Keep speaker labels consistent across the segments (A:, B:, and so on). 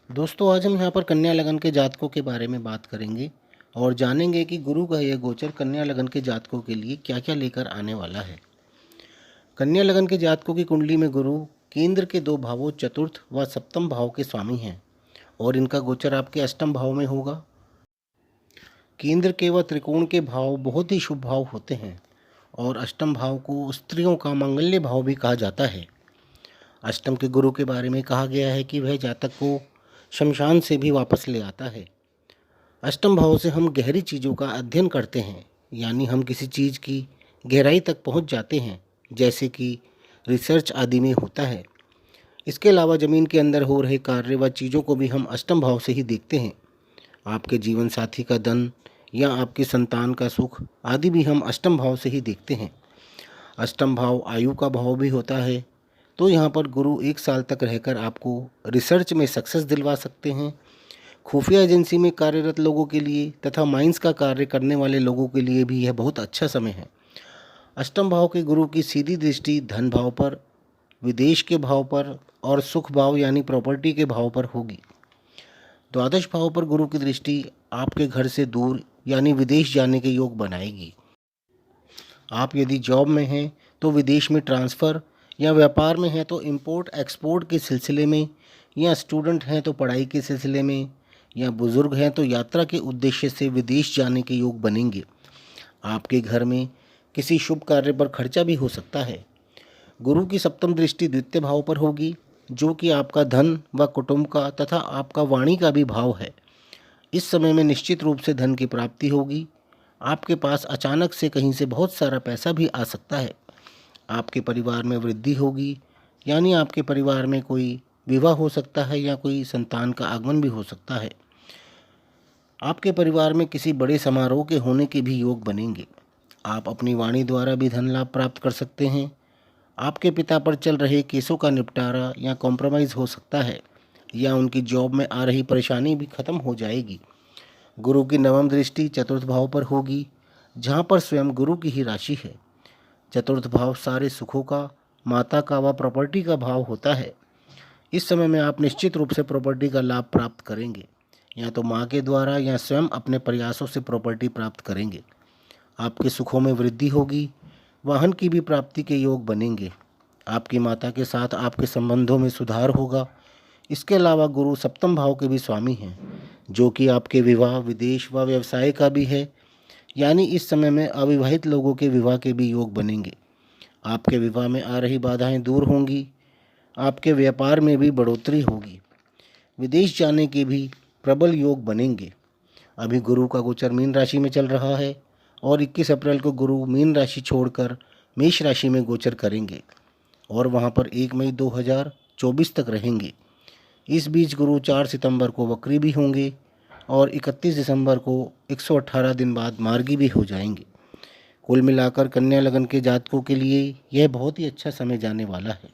A: दोस्तों, आज हम यहाँ पर कन्या लगन के जातकों के बारे में बात करेंगे और जानेंगे कि गुरु का यह गोचर कन्या लगन के जातकों के लिए क्या क्या लेकर आने वाला है। कन्या लगन के जातकों की कुंडली में गुरु केंद्र के दो भावों चतुर्थ व सप्तम भाव के स्वामी हैं और इनका गोचर आपके अष्टम भाव में होगा। केंद्र के व त्रिकोण के भाव बहुत ही शुभ भाव होते हैं और अष्टम भाव को स्त्रियों का मांगल्य भाव भी कहा जाता है। अष्टम के गुरु के बारे में कहा गया है कि वह जातक को शमशान से भी वापस ले आता है। अष्टम भाव से हम गहरी चीज़ों का अध्ययन करते हैं, यानी हम किसी चीज़ की गहराई तक पहुंच जाते हैं, जैसे कि रिसर्च आदि में होता है। इसके अलावा ज़मीन के अंदर हो रहे कार्य व चीज़ों को भी हम अष्टम भाव से ही देखते हैं। आपके जीवन साथी का धन या आपकी संतान का सुख आदि भी हम अष्टम भाव से ही देखते हैं। अष्टम भाव आयु का भाव भी होता है, तो यहाँ पर गुरु 1 साल तक रहकर आपको रिसर्च में सक्सेस दिलवा सकते हैं। खुफिया एजेंसी में कार्यरत लोगों के लिए तथा माइंस का कार्य करने वाले लोगों के लिए भी यह बहुत अच्छा समय है। अष्टम भाव के गुरु की सीधी दृष्टि धन भाव पर, विदेश के भाव पर और सुख भाव यानी प्रॉपर्टी के भाव पर होगी। द्वादश भाव पर गुरु की दृष्टि आपके घर से दूर यानी विदेश जाने के योग बनाएगी। आप यदि जॉब में हैं तो विदेश में ट्रांसफ़र, या व्यापार में हैं तो इंपोर्ट एक्सपोर्ट के सिलसिले में, या स्टूडेंट हैं तो पढ़ाई के सिलसिले में, या बुज़ुर्ग हैं तो यात्रा के उद्देश्य से विदेश जाने के योग बनेंगे। आपके घर में किसी शुभ कार्य पर खर्चा भी हो सकता है। गुरु की सप्तम दृष्टि द्वितीय भाव पर होगी, जो कि आपका धन व कुटुंब का तथा आपका वाणी का भी भाव है। इस समय में निश्चित रूप से धन की प्राप्ति होगी। आपके पास अचानक से कहीं से बहुत सारा पैसा भी आ सकता है। आपके परिवार में वृद्धि होगी, यानी आपके परिवार में कोई विवाह हो सकता है या कोई संतान का आगमन भी हो सकता है। आपके परिवार में किसी बड़े समारोह के होने के भी योग बनेंगे। आप अपनी वाणी द्वारा भी धन लाभ प्राप्त कर सकते हैं। आपके पिता पर चल रहे केसों का निपटारा या कॉम्प्रोमाइज़ हो सकता है, या उनकी जॉब में आ रही परेशानी भी खत्म हो जाएगी। गुरु की नवम दृष्टि चतुर्थ भाव पर होगी, जहाँ पर स्वयं गुरु की ही राशि है। चतुर्थ भाव सारे सुखों का, माता का व प्रॉपर्टी का भाव होता है। इस समय में आप निश्चित रूप से प्रॉपर्टी का लाभ प्राप्त करेंगे, या तो माँ के द्वारा या स्वयं अपने प्रयासों से प्रॉपर्टी प्राप्त करेंगे। आपके सुखों में वृद्धि होगी, वाहन की भी प्राप्ति के योग बनेंगे। आपकी माता के साथ आपके संबंधों में सुधार होगा। इसके अलावा गुरु सप्तम भाव के भी स्वामी हैं, जो कि आपके विवाह, विदेश व व्यवसाय का भी है, यानी इस समय में अविवाहित लोगों के विवाह के भी योग बनेंगे। आपके विवाह में आ रही बाधाएं दूर होंगी। आपके व्यापार में भी बढ़ोतरी होगी। विदेश जाने के भी प्रबल योग बनेंगे। अभी गुरु का गोचर मीन राशि में चल रहा है और 21 अप्रैल को गुरु मीन राशि छोड़कर मेष राशि में गोचर करेंगे और वहां पर 1 मई 2024 तक रहेंगे। इस बीच गुरु 4 सितंबर को वक्री भी होंगे और 31 दिसंबर को 118 दिन बाद मार्गी भी हो जाएंगे। कुल मिलाकर कन्या लगन के जातकों के लिए यह बहुत ही अच्छा समय जाने वाला है।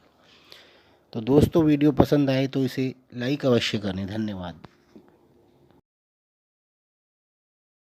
A: तो दोस्तों, वीडियो पसंद आए तो इसे लाइक अवश्य करें। धन्यवाद।